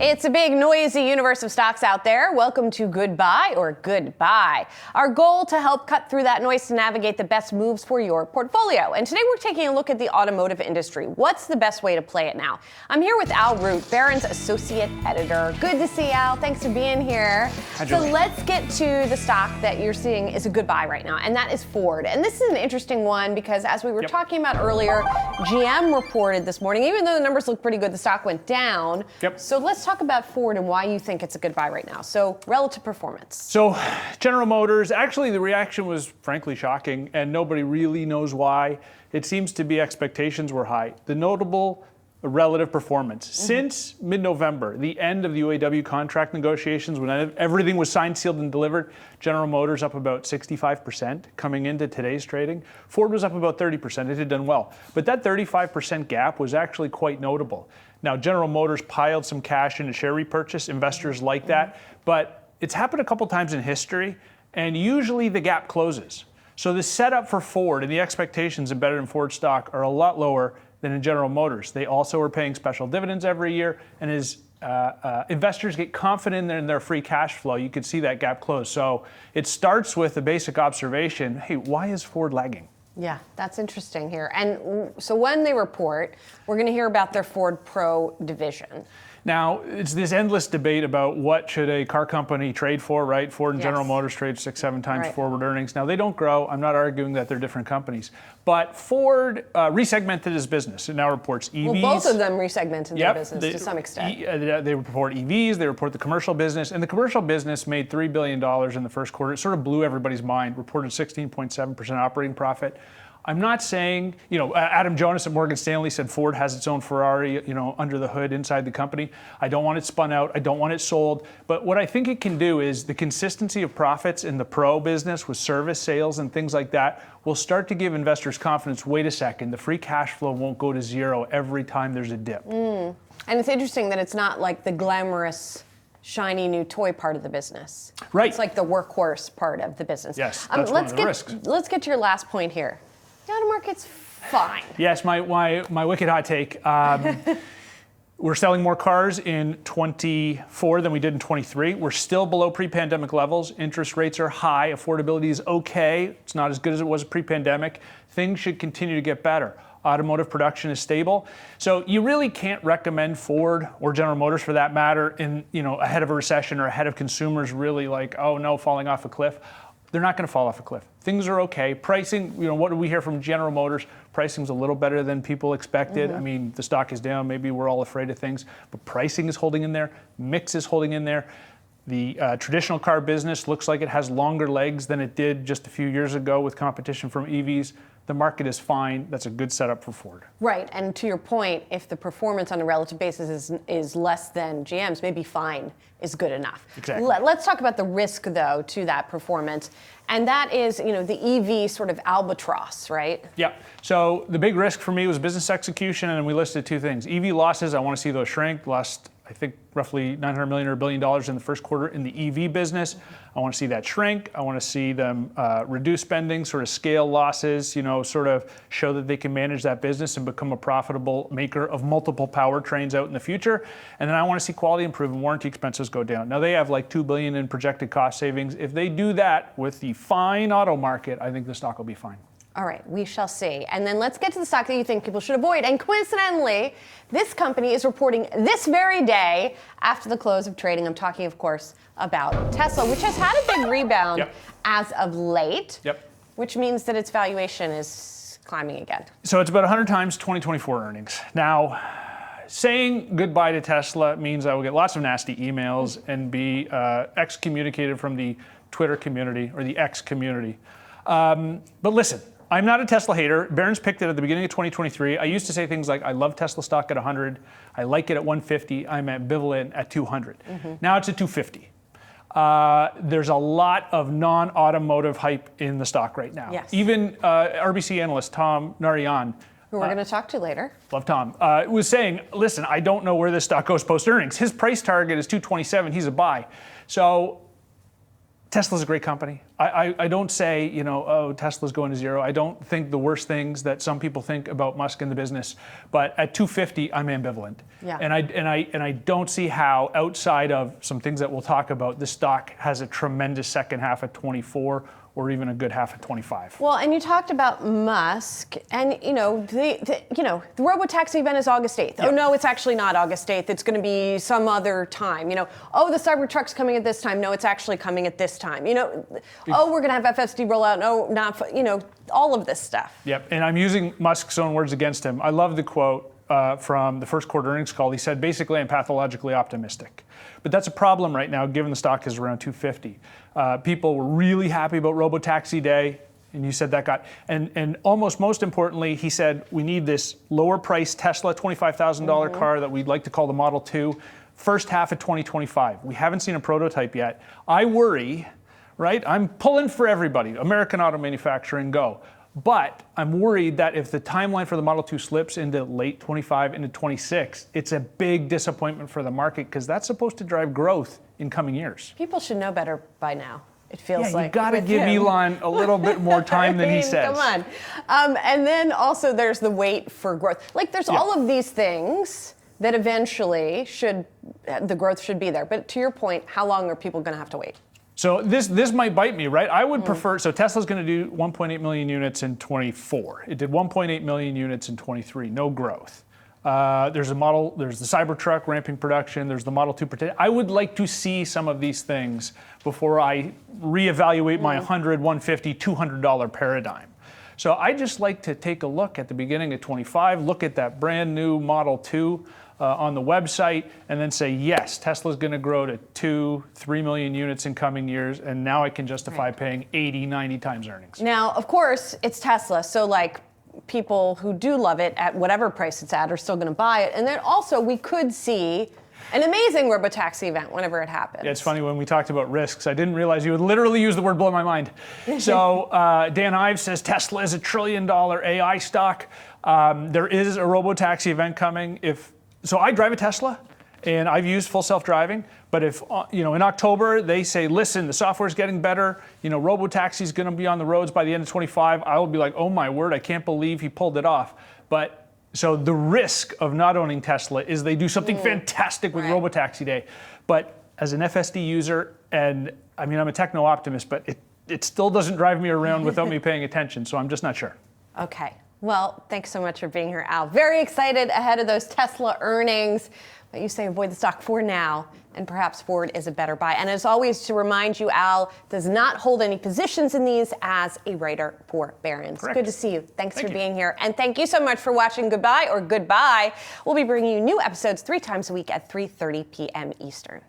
It's a big, noisy universe of stocks out there. Welcome to Goodbye or Goodbye. Our goal to help cut through that noise to navigate the best moves for your portfolio. And today we're taking a look at the automotive industry. What's the best way to play it now? I'm here with Al Root, Barron's associate editor. Good to see you, Al. Thanks for being here. Hi, Julie. So let's get to the stock that you're seeing is a good buy right now, and that is Ford. And this is an interesting one because as we were talking about earlier, GM reported this morning, even though the numbers look pretty good, the stock went down. So let's talk about Ford and why you think it's a good buy right now. So relative performance. So General Motors, actually the reaction was frankly shocking and nobody really knows why. It seems to be expectations were high. The notable relative performance since mid-November, the end of the UAW contract negotiations, when everything was signed, sealed, and delivered, General Motors up about 65% coming into today's trading. Ford was up about 30%. It had done well. But that 35% gap was actually quite notable. Now, General Motors piled some cash into share repurchase. Investors like that. But it's happened a couple times in history, and usually the gap closes. So the setup for Ford and the expectations embedded in Ford stock are a lot lower than in General Motors. They also are paying special dividends every year, and as investors get confident in their free cash flow, you could see that gap close. So it starts with a basic observation, hey, why is Ford lagging? Yeah, that's interesting here. And so when they report, we're going to hear about their Ford Pro division. Now, it's this endless debate about what should a car company trade for, right? Ford and General Motors trade 6-7 times forward earnings. Now, they don't grow. I'm not arguing that they're different companies. But Ford resegmented his business. It now reports EVs. Well, both of them resegmented their business to some extent. They report EVs, they report the commercial business. And the commercial business made $3 billion in the first quarter. It sort of blew everybody's mind, reported 16.7% operating profit. I'm not saying, Adam Jonas at Morgan Stanley said Ford has its own Ferrari, under the hood inside the company. I don't want it spun out. I don't want it sold. But what I think it can do is the consistency of profits in the Pro business with service sales and things like that will start to give investors confidence. Wait a second, the free cash flow won't go to zero every time there's a dip. And it's interesting that it's not like the glamorous, shiny new toy part of the business. Right. It's like the workhorse part of the business. Yes, that's one of the risks. Let's get to your last point here. The auto market's fine. Yes, my wicked hot take. We're selling more cars in 24 than we did in 23. We're still below pre-pandemic levels. Interest rates are high. Affordability is okay. It's not as good as it was pre-pandemic. Things should continue to get better. Automotive production is stable. So you really can't recommend Ford or General Motors for that matter in, ahead of a recession or ahead of consumers really like, oh no, falling off a cliff. They're not going to fall off a cliff. Things are okay. Pricing, what do we hear from General Motors? Pricing's a little better than people expected. I mean, the stock is down. Maybe we're all afraid of things, but pricing is holding in there. Mix is holding in there. The traditional car business looks like it has longer legs than it did just a few years ago with competition from EVs. The market is fine. That's a good setup for Ford. Right, and to your point, if the performance on a relative basis is less than GM's, maybe fine is good enough. Exactly. Let's talk about the risk, though, to that performance, and that is, the EV sort of albatross, right? Yeah. So the big risk for me was business execution, and we listed two things. EV losses, I want to see those shrink. Lost, I think, roughly $900 million or $1 billion in the first quarter in the EV business. I want to see that shrink. I want to see them reduce spending, sort of scale losses, sort of show that they can manage that business and become a profitable maker of multiple powertrains out in the future. And then I want to see quality improve and warranty expenses go down. Now they have like $2 billion in projected cost savings. If they do that with the fine auto market, I think the stock will be fine. All right, we shall see. And then let's get to the stock that you think people should avoid. And coincidentally, this company is reporting this very day after the close of trading. I'm talking, of course, about Tesla, which has had a big rebound as of late, which means that its valuation is climbing again. So it's about 100 times 2024 earnings. Now, saying goodbye to Tesla means I will get lots of nasty emails and be excommunicated from the Twitter community or the X community. But listen, I'm not a Tesla hater. Barron's picked it at the beginning of 2023. I used to say things like, I love Tesla stock at 100. I like it at 150. I'm ambivalent at 200. Now it's at 250. There's a lot of non-automotive hype in the stock right now. Yes. Even RBC analyst Tom Narayan, who we're going to talk to later. Love Tom. Was saying, listen, I don't know where this stock goes post-earnings. His price target is 227. He's a buy. So Tesla's a great company. I don't say, oh, Tesla's going to zero. I don't think the worst things that some people think about Musk in the business. But at 250, I'm ambivalent. Yeah. And I don't see how, outside of some things that we'll talk about, the stock has a tremendous second half of 24 or even a good half of 25. Well, and you talked about Musk, and the robotaxi event is August 8th. Yeah. Oh no, it's actually not August 8th. It's going to be some other time. Oh, the Cybertruck's coming at this time. No, it's actually coming at this time. Oh, we're going to have FSD rollout. No, not. All of this stuff. Yep, and I'm using Musk's own words against him. I love the quote from the first quarter earnings call. He said, basically, I'm pathologically optimistic. But that's a problem right now, given the stock is around 250. People were really happy about robotaxi day, and you said that got, and almost most importantly, he said, we need this lower price Tesla $25,000 car that we'd like to call the Model 2, first half of 2025. We haven't seen a prototype yet. I worry, right? I'm pulling for everybody. American auto manufacturing, go. But I'm worried that if the timeline for the Model 2 slips into late 25, into 26, it's a big disappointment for the market because that's supposed to drive growth in coming years. People should know better by now. It feels like you got to give Elon a little bit more time than he says. Come on. And then also there's the wait for growth. Like there's all of these things that eventually the growth should be there. But to your point, how long are people going to have to wait? So this might bite me, right? I would prefer, so Tesla's going to do 1.8 million units in 24. It did 1.8 million units in 23, no growth. There's the Cybertruck ramping production, there's the Model 2. I would like to see some of these things before I reevaluate my $100, $150, $200 paradigm. So I just like to take a look at the beginning of 25, look at that brand new Model 2 on the website, and then say, yes, Tesla's going to grow to 2-3 million units in coming years, and now I can justify paying 80, 90 times earnings. Now, of course, it's Tesla, so people who do love it at whatever price it's at are still going to buy it. And then also we could see an amazing robotaxi event whenever it happens. Yeah, it's funny, when we taled about risks, I didn't realize you would literally use the word blow my mind. So Dan Ives says Tesla is $1 trillion AI stock. There is a robotaxi event coming. So I drive a Tesla, and I've used full self-driving, but if, in October they say, listen, the software's getting better, robotaxi's gonna be on the roads by the end of 25, I will be like, oh my word, I can't believe he pulled it off. But, so the risk of not owning Tesla is they do something fantastic with robotaxi day. But as an FSD user, and I'm a techno-optimist, but it still doesn't drive me around without me paying attention, so I'm just not sure. Okay. Well, thanks so much for being here, Al. Very excited ahead of those Tesla earnings. But you say avoid the stock for now, and perhaps Ford is a better buy. And as always, to remind you, Al does not hold any positions in these as a writer for Barron. It's good to see you. Thanks for being here. And thank you so much for watching Goodbye or Goodbye. We'll be bringing you new episodes 3 times a week at 3:30 p.m. Eastern.